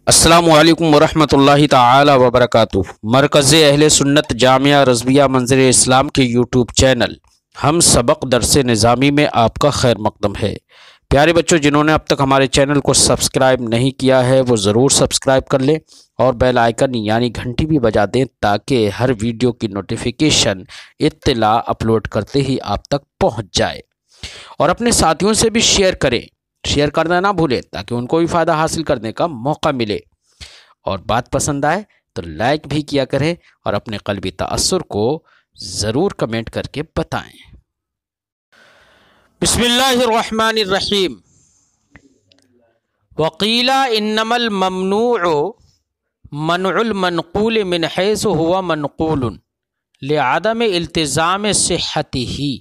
السلام علیکم ورحمۃ اللہ تعالی وبرکاتہ۔ مرکز اہل سنت جامعہ رضویہ منظر اسلام کے یوٹیوب چینل ہم سبق درس نظامی میں آپ کا خیر مقدم ہے۔ پیارے بچوں، جنہوں نے اب تک ہمارے چینل کو سبسکرائب نہیں کیا ہے وہ ضرور سبسکرائب کر لیں اور بیل آئیکن یعنی گھنٹی بھی بجا دیں تاکہ ہر ویڈیو کی نوٹیفیکیشن اطلاع اپلوڈ کرتے ہی آپ تک پہنچ جائے، اور اپنے ساتھیوں سے بھی شیئر کریں، شیئر کرنا نہ بھولیں تاکہ ان کو بھی فائدہ حاصل کرنے کا موقع ملے، اور بات پسند آئے تو لائک بھی کیا کریں اور اپنے قلبی تأثر کو ضرور کمنٹ کر کے بتائیں۔ بسم اللہ الرحمن الرحیم۔ وقیل انما الممنوع منع المنقول من حيث هو منقول لعدم التزام صحته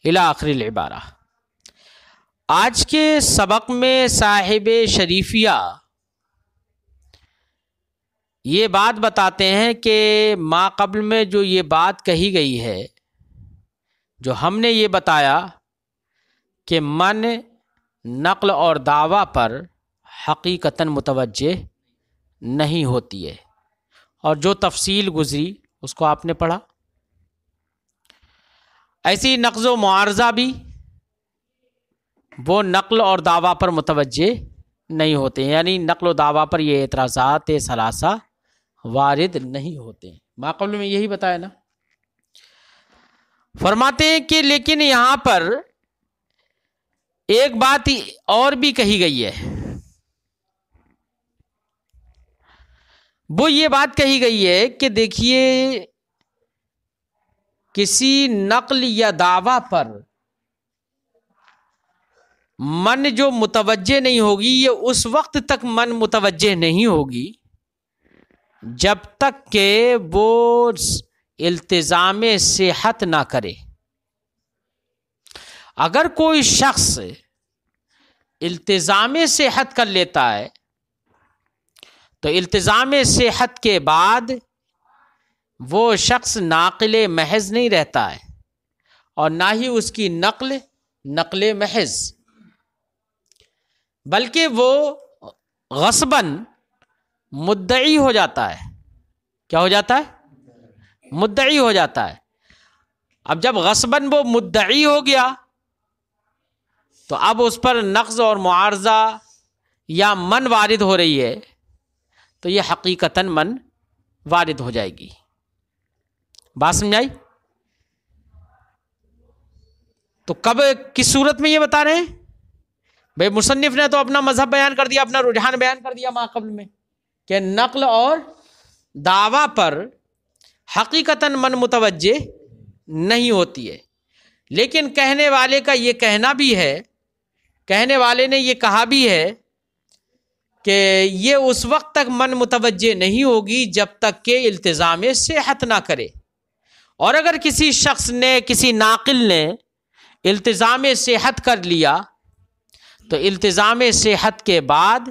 الى آخر العبارہ۔ آج کے سبق میں صاحب شریفیہ یہ بات بتاتے ہیں کہ ما قبل میں جو یہ بات کہی گئی ہے، جو ہم نے یہ بتایا کہ من نقل اور دعویٰ پر حقیقتاً متوجہ نہیں ہوتی ہے، اور جو تفصیل گزری اس کو آپ نے پڑھا۔ ایسی نقض و معارضہ بھی وہ نقل اور دعویٰ پر متوجہ نہیں ہوتے ہیں، یعنی نقل و دعویٰ پر یہ اعتراضات ثلاثہ وارد نہیں ہوتے ہیں۔ ما قبل میں یہی بتایا نا۔ فرماتے ہیں کہ لیکن یہاں پر ایک بات اور بھی کہی گئی ہے، وہ یہ بات کہی گئی ہے کہ دیکھیے کسی نقل یا دعویٰ پر من جو متوجہ نہیں ہوگی، یہ اس وقت تک من متوجہ نہیں ہوگی جب تک کہ وہ التزام صحت نہ کرے۔ اگر کوئی شخص التزام صحت کر لیتا ہے تو التزام صحت کے بعد وہ شخص ناقل محض نہیں رہتا ہے، اور نہ ہی اس کی نقل محض، بلکہ وہ غصباً مدعی ہو جاتا ہے۔ کیا ہو جاتا ہے؟ مدعی ہو جاتا ہے۔ اب جب غصباً وہ مدعی ہو گیا تو اب اس پر نقض اور معارضہ یا من وارد ہو رہی ہے تو یہ حقیقتاً من وارد ہو جائے گی۔ بات سمجھ آئی؟ تو کب کس صورت میں یہ بتا رہے ہیں؟ بھئی مصنف نے تو اپنا مذہب بیان کر دیا، اپنا رجحان بیان کر دیا ما قبل میں کہ نقل اور دعویٰ پر حقیقتاً من متوجہ نہیں ہوتی ہے، لیکن کہنے والے کا یہ کہنا بھی ہے، کہنے والے نے یہ کہا بھی ہے کہ یہ اس وقت تک من متوجہ نہیں ہوگی جب تک کہ التزام صحت نہ کرے، اور اگر کسی شخص نے، کسی ناقل نے التزام صحت کر لیا تو التزام صحت کے بعد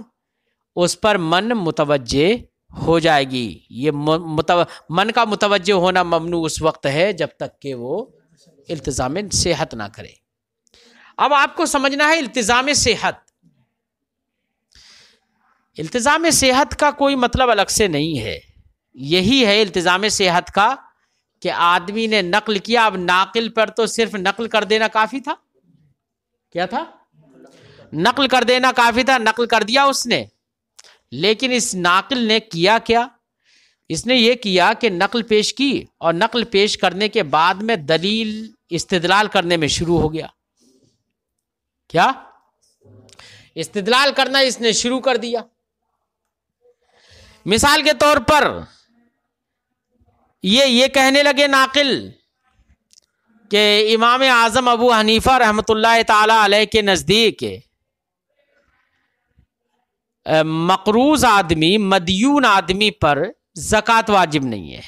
اس پر من متوجہ ہو جائے گی۔ یہ من کا متوجہ ہونا ممنوع اس وقت ہے جب تک کہ وہ التزام صحت نہ کرے۔ اب آپ کو سمجھنا ہے التزام صحت، التزام صحت کا کوئی مطلب الگ سے نہیں ہے، یہی ہے التزام صحت کا کہ آدمی نے نقل کیا، اب ناقل پر تو صرف نقل کر دینا کافی تھا۔ کیا تھا؟ نقل کر دینا کافی تھا، نقل کر دیا اس نے، لیکن اس ناقل نے کیا کیا؟ اس نے یہ کیا کہ نقل پیش کی، اور نقل پیش کرنے کے بعد میں دلیل استدلال کرنے میں شروع ہو گیا۔ کیا؟ استدلال کرنا اس نے شروع کر دیا۔ مثال کے طور پر یہ کہنے لگے ناقل کہ امام اعظم ابو حنیفہ رحمۃ اللہ تعالی علیہ کے نزدیک مقروض آدمی، مدیون آدمی پر زکوٰۃ واجب نہیں ہے،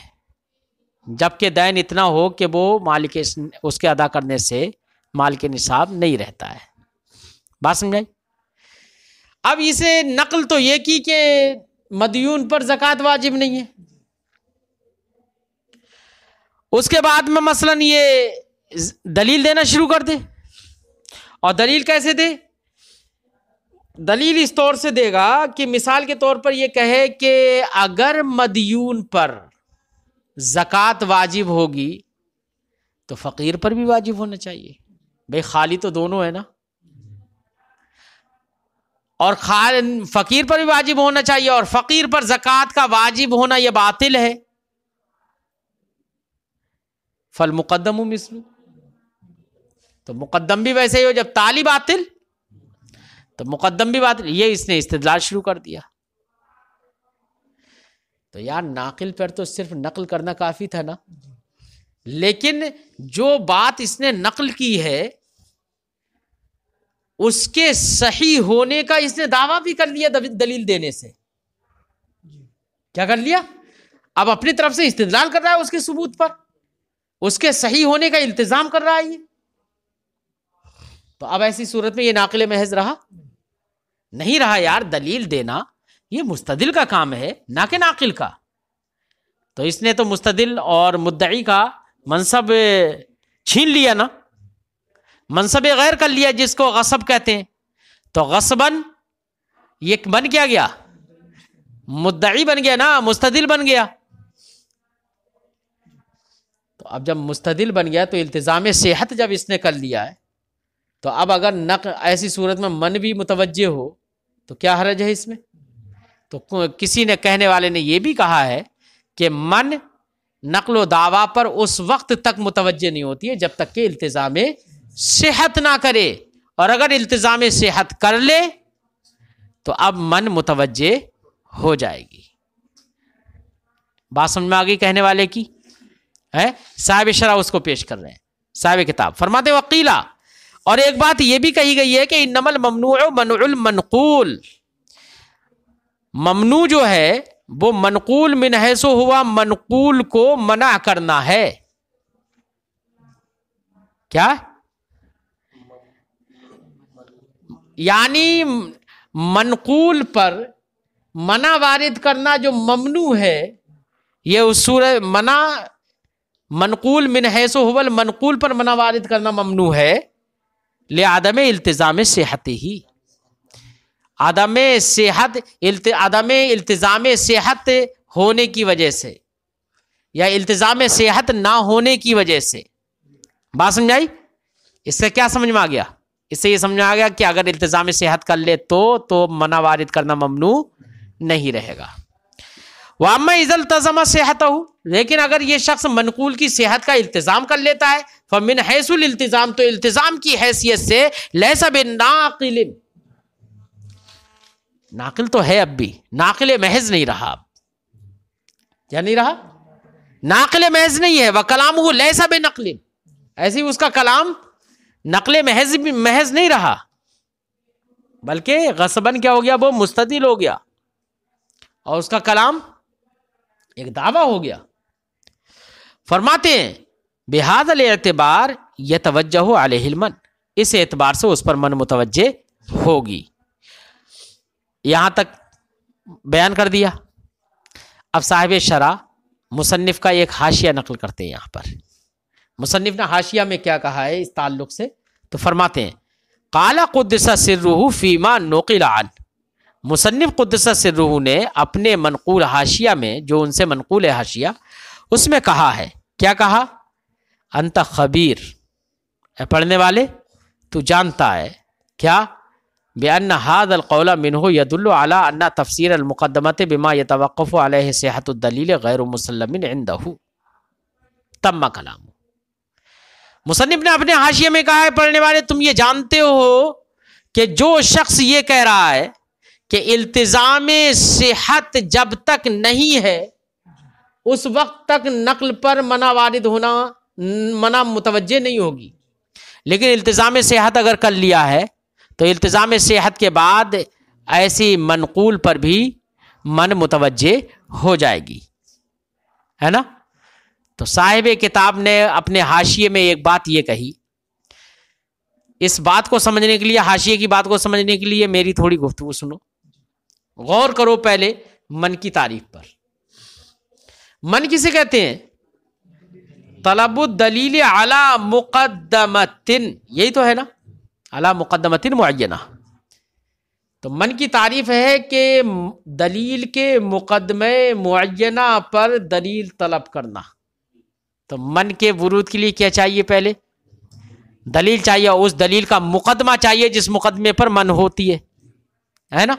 جبکہ دین اتنا ہو کہ وہ مالک اس کے ادا کرنے سے مال کے نصاب نہیں رہتا ہے۔ بات سمجھائی؟ اب اسے نقل تو یہ کی کہ مدیون پر زکوٰۃ واجب نہیں ہے، اس کے بعد میں مثلاً یہ دلیل دینا شروع کر دے، اور دلیل کیسے دے؟ دلیل اس طور سے دے گا کہ مثال کے طور پر یہ کہے کہ اگر مدیون پر زکوٰۃ واجب ہوگی تو فقیر پر بھی واجب ہونا چاہیے. بھئی خالی تو دونوں ہے نا, اور فقیر پر بھی واجب ہونا چاہیے, اور فقیر پر زکوٰۃ کا واجب ہونا یہ باطل ہے. فالمقدم مثلو, تو مقدم بھی ویسے ہی ہو, جب تالی باطل تو مقدم بھی باطل. یہ اس نے استدلال شروع کر دیا. تو یار ناقل پر تو صرف نقل کرنا کافی تھا نا, لیکن جو بات اس نے نقل کی ہے اس کے صحیح ہونے کا اس نے دعویٰ بھی کر لیا دلیل دینے سے. کیا کر لیا؟ اب اپنی طرف سے استدلال کر رہا ہے اس کے ثبوت پر, اس کے صحیح ہونے کا التزام کر رہا ہے یہ. تو اب ایسی صورت میں یہ ناقل محض رہا نہیں رہا. یار دلیل دینا یہ مستدل کا کام ہے نہ کہ ناقل کا. تو اس نے تو مستدل اور مدعی کا منصب چھین لیا نا, منصب غیر کر لیا, جس کو غصب کہتے ہیں. تو غصباً یہ بن کیا گیا, مدعی بن گیا نا, مستدل بن گیا. تو اب جب مستدل بن گیا تو التزام صحت جب اس نے کر لیا ہے, تو اب اگر نقل ایسی صورت میں من بھی متوجہ ہو تو کیا حرج ہے اس میں؟ تو کسی نے کہنے والے نے یہ بھی کہا ہے کہ من نقل و دعویٰ پر اس وقت تک متوجہ نہیں ہوتی ہے جب تک کہ التزام صحت نہ کرے, اور اگر التزام صحت کر لے تو اب من متوجہ ہو جائے گی. بات سمجھ میں آ گئی کہنے والے کی ہے؟ صاحب شرح اس کو پیش کر رہے ہیں, صاحب کتاب فرماتے وقیلا. اور ایک بات یہ بھی کہی گئی ہے کہ انما الممنوع منع المنقول, ممنوع جو ہے وہ منقول من حیث ہوا منقول کو منع کرنا ہے. کیا یعنی منقول پر منع وارد کرنا جو ممنوع ہے, یہ اس صورت منع منقول من حیث ہوا المنقول پر منع وارد کرنا ممنوع ہے لعدم التزام صحت ہی, عدم التزام صحت ہونے کی وجہ سے, یا التزام صحت نہ ہونے کی وجہ سے. بات سمجھائی؟ اس سے کیا سمجھ میں آ گیا؟ اس سے یہ سمجھ میں آ گیا کہ اگر التزام صحت کر لے تو منع وارد کرنا ممنوع نہیں رہے گا. وَأَمَّا إِذَا الْتَزَمَ صِحَتَهُ, لیکن اگر یہ شخص منقول کی صحت کا التزام کر لیتا ہے, فَمِنْ حَيْثُ الْالْتِزَام, تو التزام کی حیثیت سے لَيْسَ بِالنَّاقِلٍ, ناقل تو ہے اب بھی, ناقل محض نہیں رہا. اب کیا نہیں رہا؟ ناقل محض نہیں ہے. وَكَلَامُهُ لَيْسَ بِنَقْلٍ, ایسے ہی اس کا کلام نقل محض نہیں رہا, بلکہ غصباً کیا ہو گیا, وہ مستدل ہو گیا, اور اس کا کلام ایک دعویٰ ہو گیا. فرماتے ہیں بہذا الاعتبار یتوجہ علیہ المن, اس اعتبار سے اس پر من متوجہ ہوگی. یہاں تک بیان کر دیا. اب صاحب شرح مصنف کا ایک حاشیہ نقل کرتے ہیں. یہاں پر مصنف نے حاشیہ میں کیا کہا ہے اس تعلق سے, تو فرماتے ہیں قال قدس سرہ فیما نقل عنہ, مصنف قدس سرہ نے اپنے منقول حاشیہ میں, جو ان سے منقول ہے حاشیہ, اس میں کہا ہے. کیا کہا؟ انت خبیر, اے پڑھنے والے تو جانتا ہے کیا, بأن هذا القول منه يدل على أن تفسير المقدمة بما يتوقف عليه صحة الدليل غير مسلم عنده. تم کلام. مصنف نے اپنے حاشیے میں کہا ہے پڑھنے والے تم یہ جانتے ہو کہ جو شخص یہ کہہ رہا ہے کہ التزام صحت جب تک نہیں ہے اس وقت تک نقل پر منع وارد ہونا, منع متوجہ نہیں ہوگی, لیکن التزام صحت اگر کر لیا ہے تو التزام صحت کے بعد ایسی منقول پر بھی من متوجہ ہو جائے گی, ہے نا. تو صاحب کتاب نے اپنے حاشیے میں ایک بات یہ کہی. اس بات کو سمجھنے کے لیے, حاشیے کی بات کو سمجھنے کے لیے میری تھوڑی گفتگو سنو, غور کرو پہلے من کی تعریف پر. من کسے کہتے ہیں؟ طلب الدلیل علی مقدمۃ, یہی تو ہے نا, علی مقدمۃ معینہ. تو من کی تعریف ہے کہ دلیل کے مقدمے معینہ پر دلیل طلب کرنا. تو من کے ورود کے لیے کیا چاہیے؟ پہلے دلیل چاہیے، اس دلیل کا مقدمہ چاہیے جس مقدمے پر من ہوتی ہے نا؟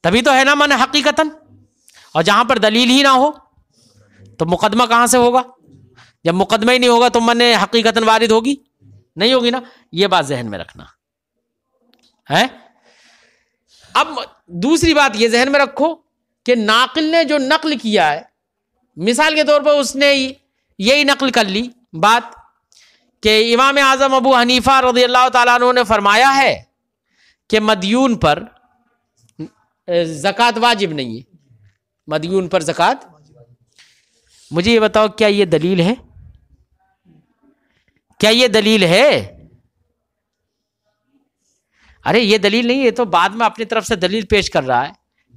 تبھی تو ہے نا من حقیقتاً. اور جہاں پر دلیل ہی نہ ہو تو مقدمہ کہاں سے ہوگا؟ جب مقدمہ ہی نہیں ہوگا تو من حقیقتاً وارد ہوگی نہیں ہوگی نا. یہ بات ذہن میں رکھنا ہے. اب دوسری بات یہ ذہن میں رکھو کہ ناقل نے جو نقل کیا ہے، مثال کے طور پر اس نے یہی نقل کر لی بات کہ امام اعظم ابو حنیفہ رضی اللہ تعالیٰ عنہ نے فرمایا ہے کہ مدیون پر زکوٰۃ واجب نہیں ہے. مدیون پر زکوٰۃ، مجھے یہ بتاؤ کیا یہ دلیل ہے؟ کیا یہ دلیل ہے؟ ارے یہ دلیل نہیں، یہ تو بعد میں اپنی طرف سے دلیل پیش کر رہا ہے.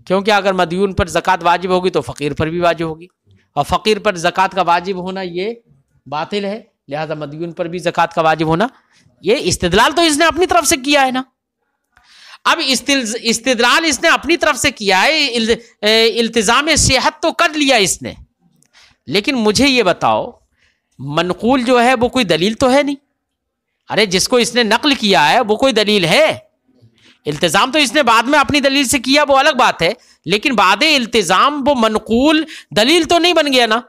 کیونکہ اگر مدیون پر زکوٰۃ واجب ہوگی تو فقیر پر بھی واجب ہوگی، اور فقیر پر زکوٰۃ کا واجب ہونا یہ باطل ہے، لہذا مدیون پر بھی زکوٰۃ کا واجب ہونا. یہ استدلال تو اس نے اپنی طرف سے کیا ہے نا. اب استدلال اس نے اپنی طرف سے کیا ہے، التزام صحت تو کر لیا اس نے، لیکن مجھے یہ بتاؤ منقول جو ہے وہ کوئی دلیل تو ہے نہیں. ارے جس کو اس نے نقل کیا ہے وہ کوئی دلیل ہے. التزام تو اس نے بعد میں اپنی دلیل سے کیا، وہ الگ بات ہے، لیکن بعد التزام وہ منقول دلیل تو نہیں بن گیا نا،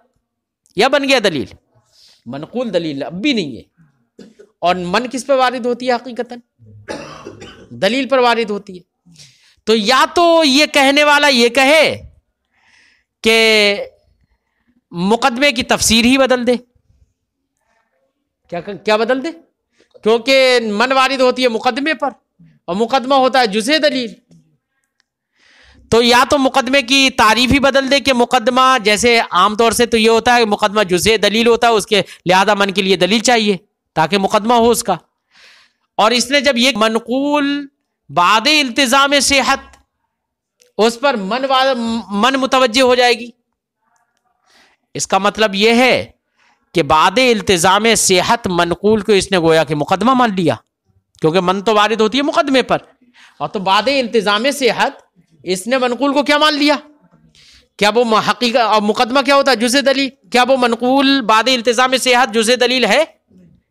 یا بن گیا دلیل؟ منقول دلیل اب بھی نہیں ہے. اور من کس پہ وارد ہوتی ہے؟ حقیقتاً دلیل پر وارد ہوتی ہے. تو یا تو یہ کہنے والا یہ کہے کہ مقدمے کی تفسیر ہی بدل دے. کیا بدل دے؟ کیونکہ من وارد ہوتی ہے مقدمے پر، اور مقدمہ ہوتا ہے جزء دلیل. تو یا تو مقدمے کی تعریف ہی بدل دے کہ مقدمہ، جیسے عام طور سے تو یہ ہوتا ہے کہ مقدمہ جزء دلیل ہوتا ہے، اس کے لہذا من کے لیے دلیل چاہیے تاکہ مقدمہ ہو اس کا. اور اس نے جب یہ منقول بعد التزام صحت، اس پر من متوجہ ہو جائے گی. اس کا مطلب یہ ہے کہ بعد التزام صحت منقول کو اس نے گویا کہ مقدمہ مان لیا، کیونکہ من تو وارد ہوتی ہے مقدمے پر، اور تو بعد التزام صحت اس نے منقول کو کیا مان لیا؟ کیا وہ حقیقت؟ اور مقدمہ کیا ہوتا ہے؟ جزء دلیل. کیا وہ منقول بعد التزام صحت جزء دلیل ہے؟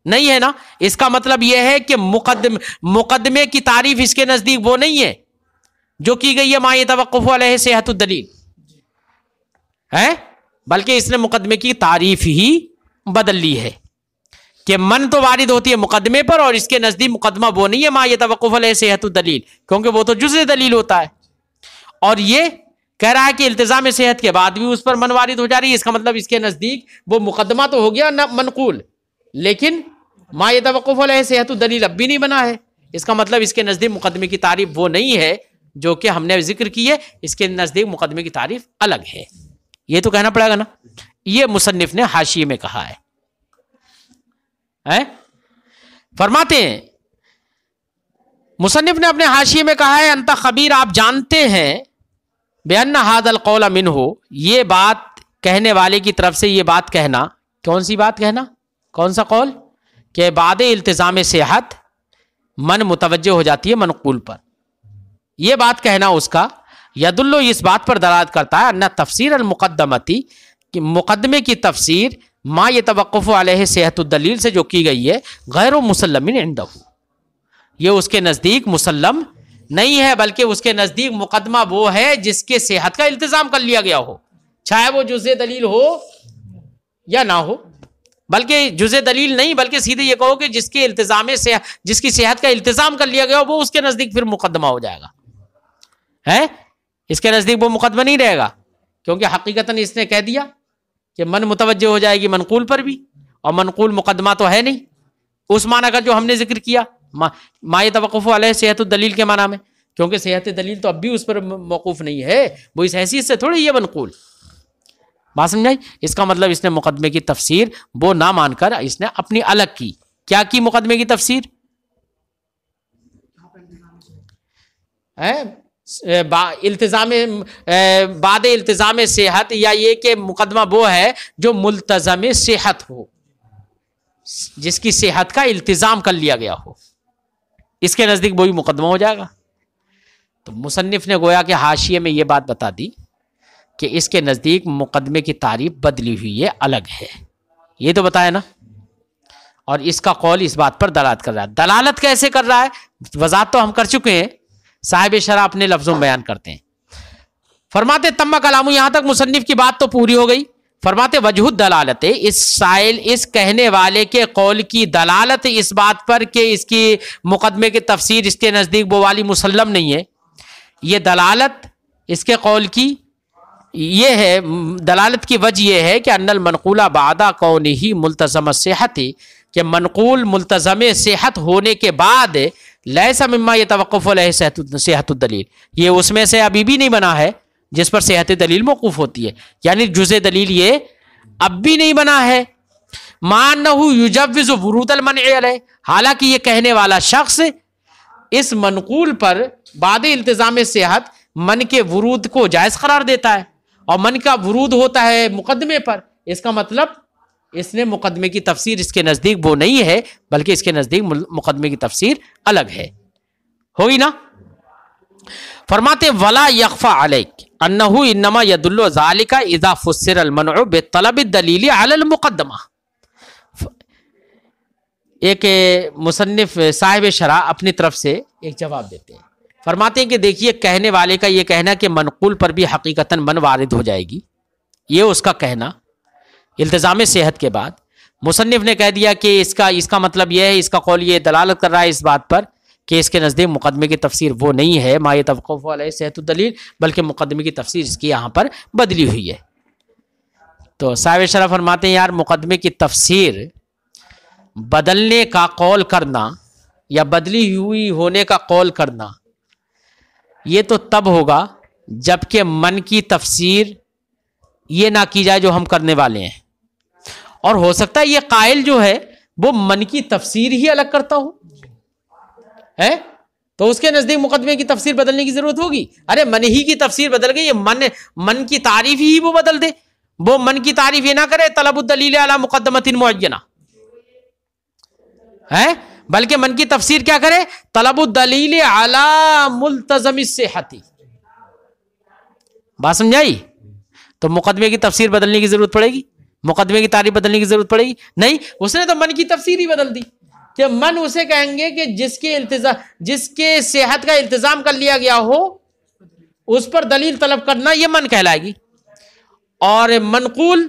نہیں ہے نا. اس کا مطلب یہ ہے کہ مقدمے کی تعریف اس کے نزدیک وہ نہیں ہے جو کی گئی ہے ما یتوقف علیہ صحت الدلیل ہے، بلکہ اس نے مقدمے کی تعریف ہی بدل لی ہے کہ من تو وارد ہوتی ہے مقدمے پر، اور اس کے نزدیک مقدمہ وہ نہیں ہے ما یتوقف علیہ صحت الدلیل، کیونکہ وہ تو جزء دلیل ہوتا ہے. اور یہ کہہ رہا ہے کہ التزام صحت کے بعد بھی اس پر من وارد ہو جا رہی ہے. اس کا مطلب اس کے نزدیک وہ مقدمہ تو ہو گیا نہ منقول، لیکن ما یتوقف علیہ صحت الدلیل اب بھی نہیں بنا ہے. اس کا مطلب اس کے نزدیک مقدمے کی تعریف وہ نہیں ہے جو کہ ہم نے ذکر کی ہے، اس کے نزدیک مقدمے کی تعریف الگ ہے. یہ تو کہنا پڑے گا نا. یہ مصنف نے حاشیے میں کہا ہے. فرماتے ہیں مصنف نے اپنے حاشیے میں کہا ہے انت خبیر، آپ جانتے ہیں بأن هذا القول منه، یہ بات کہنے والے کی طرف سے یہ بات کہنا. کون سی بات کہنا؟ کون سا قول؟ کہ بعد التزام صحت من متوجہ ہو جاتی ہے منقول پر. یہ بات کہنا اس کا یدل، اس بات پر دلالت کرتا ہے ان تفسیر المقدمتی، کہ مقدمے کی تفسیر ما یتوقف علیہ صحت الدلیل سے جو کی گئی ہے غیر مسلم عندہ، یہ اس کے نزدیک مسلم نہیں ہے، بلکہ اس کے نزدیک مقدمہ وہ ہے جس کے صحت کا التزام کر لیا گیا ہو، چاہے وہ جزء دلیل ہو یا نہ ہو. بلکہ جزء دلیل نہیں، بلکہ سیدھے یہ کہو کہ جس کے التزام سے جس کی صحت کا التزام کر لیا گیا ہو وہ اس کے نزدیک پھر مقدمہ ہو جائے گا. ہے اس کے نزدیک وہ مقدمہ نہیں رہے گا، کیونکہ حقیقتاً اس نے کہہ دیا کہ من متوجہ ہو جائے گی منقول پر بھی، اور منقول مقدمہ تو ہے نہیں اس معنی کا جو ہم نے ذکر کیا ما یتوقف علیہ صحت الدلیل کے معنی میں، کیونکہ صحت دلیل تو اب بھی اس پر موقوف نہیں ہے، وہ اس حیثیت سے تھوڑی یہ منقول. بات سمجھائی؟ اس کا مطلب اس نے مقدمے کی تفسیر وہ نہ مان کر اس نے اپنی الگ کی. کیا کی مقدمے کی تفسیر؟ التزام بعد التزام صحت، یا یہ کہ مقدمہ وہ ہے جو ملتزم صحت ہو، جس کی صحت کا التزام کر لیا گیا ہو، اس کے نزدیک وہی مقدمہ ہو جائے گا. تو مصنف نے گویا کہ حاشیے میں یہ بات بتا دی کہ اس کے نزدیک مقدمے کی تعریف بدلی ہوئی ہے، الگ ہے، یہ تو بتایا نا. اور اس کا قول اس بات پر دلالت کر رہا ہے. دلالت کیسے کر رہا ہے وضاحت تو ہم کر چکے ہیں، صاحب شرح اپنے لفظوں میں بیان کرتے ہیں. فرماتے تم کلام، یہاں تک مصنف کی بات تو پوری ہو گئی. فرماتے وجہ الدلالت، اس سائل اس کہنے والے کے قول کی دلالت اس بات پر کہ اس کی مقدمے کی تفسیر اس کے نزدیک وہ والی مسلم نہیں ہے، یہ دلالت اس کے قول کی یہ ہے، دلالت کی وجہ یہ ہے کہ ان المنقولہ بعد کونہ ملتزم الصحت، کہ منقول ملتزم صحت ہونے کے بعد لیس مما یتوقف علیہ صحت الدلیل، یہ اس میں سے ابھی بھی نہیں بنا ہے جس پر صحت دلیل موقوف ہوتی ہے، یعنی جزء دلیل یہ اب بھی نہیں بنا ہے. مع انہ یجوز ورود المنع علیہ، حالانکہ یہ کہنے والا شخص اس منقول پر بعد التزام صحت من کے ورود کو جائز قرار دیتا ہے، اور من کا ورود ہوتا ہے مقدمے پر. اس کا مطلب اس نے مقدمے کی تفسیر اس کے نزدیک وہ نہیں ہے، بلکہ اس کے نزدیک مقدمے کی تفسیر الگ ہے. ہوئی نا. فرماتے ولا یخفى علیک انہ انما یدل ذلک اذا فسر المنع بطلب الدلیل علی المقدمہ. ایک مصنف صاحب شرح اپنی طرف سے ایک جواب دیتے ہیں. فرماتے ہیں کہ دیکھیے کہنے والے کا یہ کہنا کہ منقول پر بھی حقیقتاً من وارد ہو جائے گی، یہ اس کا کہنا التزام صحت کے بعد. مصنف نے کہہ دیا کہ اس کا مطلب یہ ہے، اس کا قول یہ دلالت کر رہا ہے اس بات پر کہ اس کے نزدیک مقدمے کی تفسیر وہ نہیں ہے ما یتوقف علیہ صحت الدلیل، بلکہ مقدمے کی تفسیر اس کی یہاں پر بدلی ہوئی ہے. تو صاحب شرح فرماتے ہیں یار مقدمے کی تفسیر بدلنے کا قول کرنا یا بدلی ہوئی ہونے کا قول کرنا یہ تو تب ہوگا جبکہ من کی تفسیر یہ نہ کی جائے جو ہم کرنے والے ہیں، اور ہو سکتا ہے یہ قائل جو ہے وہ من کی تفسیر ہی الگ کرتا ہو ہے، تو اس کے نزدیک مقدمے کی تفسیر بدلنے کی ضرورت ہوگی. ارے من ہی کی تفسیر بدل گئی، یہ من کی تعریف ہی وہ بدل دے، وہ من کی تعریف یہ نہ کرے طلب الدلیل علی مقدمۃ معینہ ہے، بلکہ من کی تفسیر کیا کرے طلب الدلیل علی ملتزم الصحت. بات سمجھائی؟ تو مقدمے کی تفسیر بدلنے کی ضرورت پڑے گی، مقدمے کی تعریف بدلنے کی ضرورت پڑے گی نہیں. اس نے تو من کی تفسیر ہی بدل دی کہ من اسے کہیں گے کہ جس کے صحت کا التزام کر لیا گیا ہو اس پر دلیل طلب کرنا یہ من کہلائے گی. اور منقول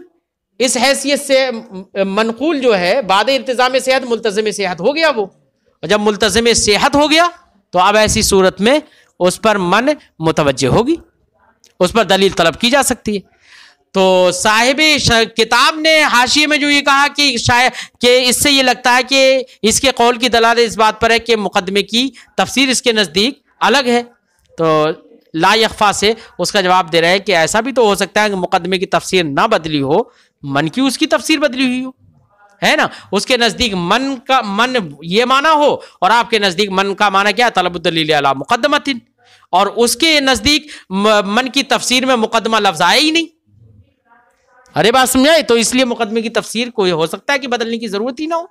اس حیثیت سے منقول جو ہے بعد التزام صحت ملتزم صحت ہو گیا، وہ اور جب ملتزم صحت ہو گیا تو اب ایسی صورت میں اس پر من متوجہ ہوگی، اس پر دلیل طلب کی جا سکتی ہے. تو صاحب کتاب نے حاشیے میں جو یہ کہا کہ اس سے یہ لگتا ہے کہ اس کے قول کی دلالت اس بات پر ہے کہ مقدمے کی تفسیر اس کے نزدیک الگ ہے، تو لا یخفا سے اس کا جواب دے رہے ہیں کہ ایسا بھی تو ہو سکتا ہے کہ مقدمے کی تفسیر نہ بدلی ہو، من کی اس کی تفسیر بدلی ہوئی ہو، ہے نا. اس کے نزدیک من یہ معنی ہو اور آپ کے نزدیک من کا معنی کیا؟ طلب الدلیل علی مقدمۃ، اور اس کے نزدیک من کی تفسیر میں مقدمہ لفظ آیا ہی نہیں. ارے بات سمجھائے؟ تو اس لیے مقدمے کی تفسیر کوئی ہو سکتا ہے کہ بدلنے کی ضرورت ہی نہ ہو.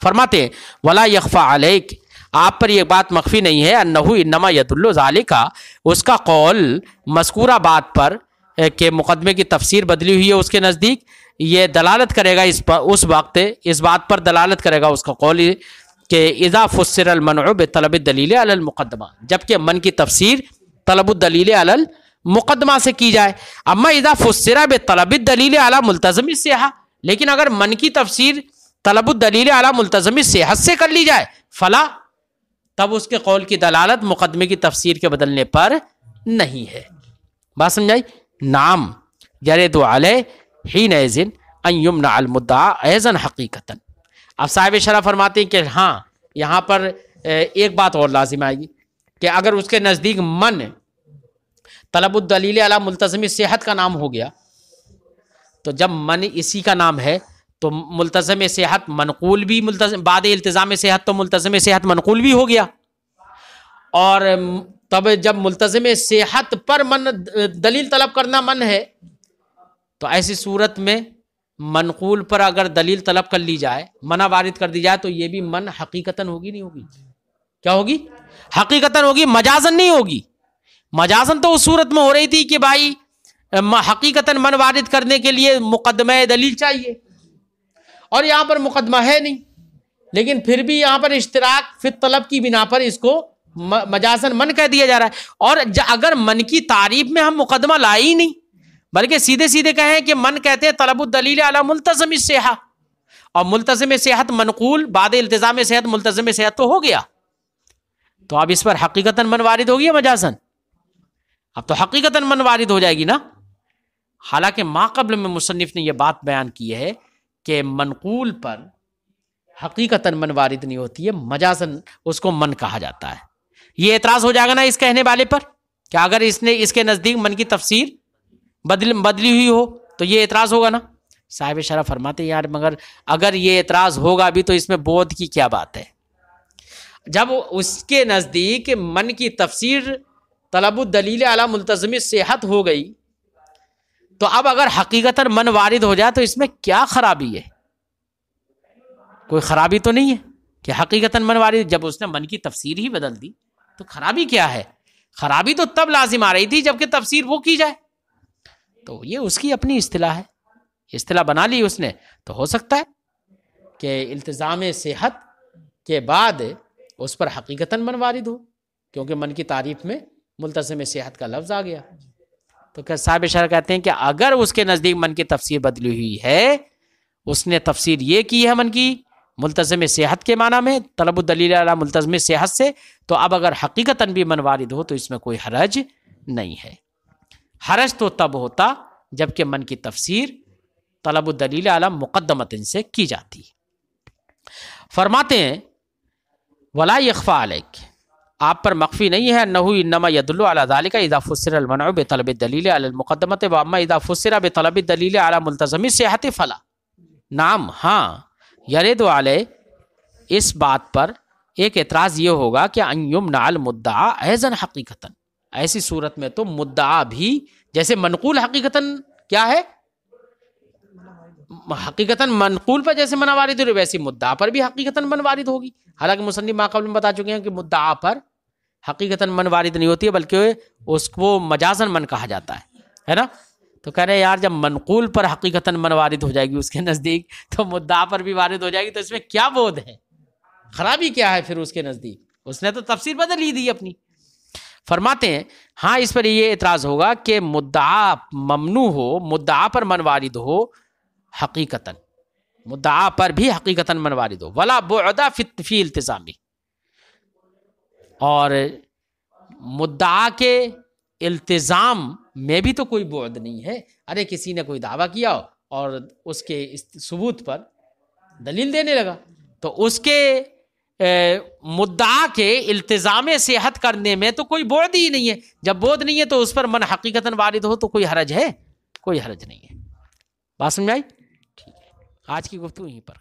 فرماتے ہیں ولا یخفى علیک، آپ پر یہ بات مخفی نہیں ہے، انہ انما یدل ذالک، اس کا قول مذکورہ بات پر کہ مقدمے کی تفسیر بدلی ہوئی ہے اس کے نزدیک یہ دلالت کرے گا اس وقت اس بات پر دلالت کرے گا اس کا قول کہ اذا فسر المنع بطلب الدلیل علی المقدمہ، جبکہ من کی تفسیر طلب الدلیل علی المقدمہ سے کی جائے. اما اذا فسر بطلب الدلیل علی ملتزم الصحہ، لیکن اگر من کی تفسیر طلب الدلیل علی ملتزم الصحہ سے کر لی جائے فلا، تب اس کے قول کی دلالت مقدمے کی تفسیر کے بدلنے پر نہیں ہے. بات سمجھائی؟ نعم یرد علیہ حینئذ ان یمنع المدعا ایضا حقیقتا. اب صاحب شرح فرماتے ہیں کہ ہاں یہاں پر ایک بات اور لازم آئے گی کہ اگر اس کے نزدیک من طلب الدلیل علی ملتزم صحت کا نام ہو گیا، تو جب من اسی کا نام ہے تو ملتزم صحت منقول بھی بعد التزام صحت تو ملتزم صحت منقول بھی ہو گیا، اور تب جب ملتزم صحت پر من دلیل طلب کرنا من ہے تو ایسی صورت میں منقول پر اگر دلیل طلب کر لی جائے، منع وارد کر دی جائے، تو یہ بھی من حقیقتاً ہوگی نہیں ہوگی؟ کیا ہوگی؟ حقیقتاً ہوگی، مجازن نہیں ہوگی. مجازن تو اس صورت میں ہو رہی تھی کہ بھائی حقیقتاً من وارد کرنے کے لیے مقدمہ دلیل چاہیے، اور یہاں پر مقدمہ ہے نہیں، لیکن پھر بھی یہاں پر اشتراک فی الطلب کی بنا پر اس کو مجازن من کہہ دیا جا رہا ہے۔ اور اگر من کی تعریف میں ہم مقدمہ لائے ہی نہیں، بلکہ سیدھے سیدھے کہیں کہ من کہتے ہیں طلب الدلیل علی ملتزم الصحہ، اور ملتزم صحت منقول بعد التزام صحت ملتزم صحت تو ہو گیا، تو اب اس پر حقیقتاً من وارد ہوگی یا مجازن؟ اب تو حقیقتاً من وارد ہو جائے گی نا۔ حالانکہ ما قبل میں مصنف نے یہ بات بیان کی ہے کہ منقول پر حقیقتاً من وارد نہیں ہوتی ہے، مجازن اس کو من کہا جاتا ہے۔ یہ اعتراض ہو جائے گا نا اس کہنے والے پر کہ اگر اس نے اس کے نزدیک من کی تفسیر بدلی ہوئی ہو تو یہ اعتراض ہوگا نا۔ صاحب شرح فرماتے ہیں یار مگر اگر یہ اعتراض ہوگا بھی تو اس میں بودھ کی کیا بات ہے؟ جب اس کے نزدیک من کی تفسیر طلب الدلیل علی ملتزم صحت ہو گئی تو اب اگر حقیقتاً من وارد ہو جائے تو اس میں کیا خرابی ہے؟ کوئی خرابی تو نہیں ہے کہ حقیقتاً من وارد، جب اس نے من کی تفسیر ہی بدل دی تو خرابی کیا ہے؟ خرابی تو تب لازم آ رہی تھی جبکہ تفسیر وہ کی جائے۔ تو یہ اس کی اپنی اصطلاح ہے، اصطلاح بنا لی اس نے، تو ہو سکتا ہے کہ التزام صحت کے بعد اس پر حقیقتاً من وارد ہو، کیونکہ من کی تعریف میں ملتزم صحت کا لفظ آ گیا۔ تو کیا صاحب شرح کہتے ہیں کہ اگر اس کے نزدیک من کی تفسیر بدلی ہوئی ہے، اس نے تفسیر یہ کی ہے من کی ملتزم صحت کے معنی میں طلب الدلیل علی ملتزم صحت سے، تو اب اگر حقیقتاً بھی من وارد ہو تو اس میں کوئی حرج نہیں ہے۔ حرج تو تب ہوتا جبکہ من کی تفسیر طلب الدلیل علی مقدمۃ سے کی جاتی۔ فرماتے ہیں ولا یخفی علیک، آپ پر مخفی نہیں ہے، انہ انما یدل علی ذلک اذا فسر المنع بطلب الدلیل علی المقدمۃ واما اذا فسر بطلب الدلیل علی ملتزم صحت فلا۔ نعم، ہاں، یرد علی، اس بات پر ایک اعتراض یہ ہوگا کہ ان یمنع المدعا ایضا حقیقتاً، ایسی صورت میں تو مدعا بھی جیسے منقول حقیقتاً کیا ہے، حقیقتاً منقول پر جیسے من وارد ہو ویسی مدعا پر بھی حقیقتاً من وارد ہوگی۔ حالانکہ مصنف ما قبل میں بتا چکے ہیں کہ مدعا پر حقیقتاً من وارد نہیں ہوتی ہے بلکہ اس کو مجازن من کہا جاتا ہے نا۔ تو کہہ رہے ہیں یار جب منقول پر حقیقتاً من وارد ہو جائے گی اس کے نزدیک تو مدعا پر بھی وارد ہو جائے گی، تو اس میں کیا بودھ ہے، خرابی کیا ہے پھر اس کے نزدیک؟ اس نے تو تفسیر بدل ہی دی اپنی۔ فرماتے ہیں ہاں اس پر یہ اعتراض ہوگا کہ مدعا ممنوع ہو، مدعا پر من وارد ہو حقیقتاً، مدعا پر بھی حقیقتاً من وارد ہو، ولا بعد فی التزامی، اور مدعا کے التزام میں بھی تو کوئی بعد نہیں ہے۔ ارے کسی نے کوئی دعویٰ کیا اور اس کے ثبوت پر دلیل دینے لگا تو اس کے مدعا کے التزام صحت کرنے میں تو کوئی بعد ہی نہیں ہے۔ جب بعد نہیں ہے تو اس پر من حقیقتاً وارد ہو تو کوئی حرج ہے؟ کوئی حرج نہیں ہے۔ بات سمجھ آئی؟ ٹھیک ہے، آج کی گفتگو یہیں پر۔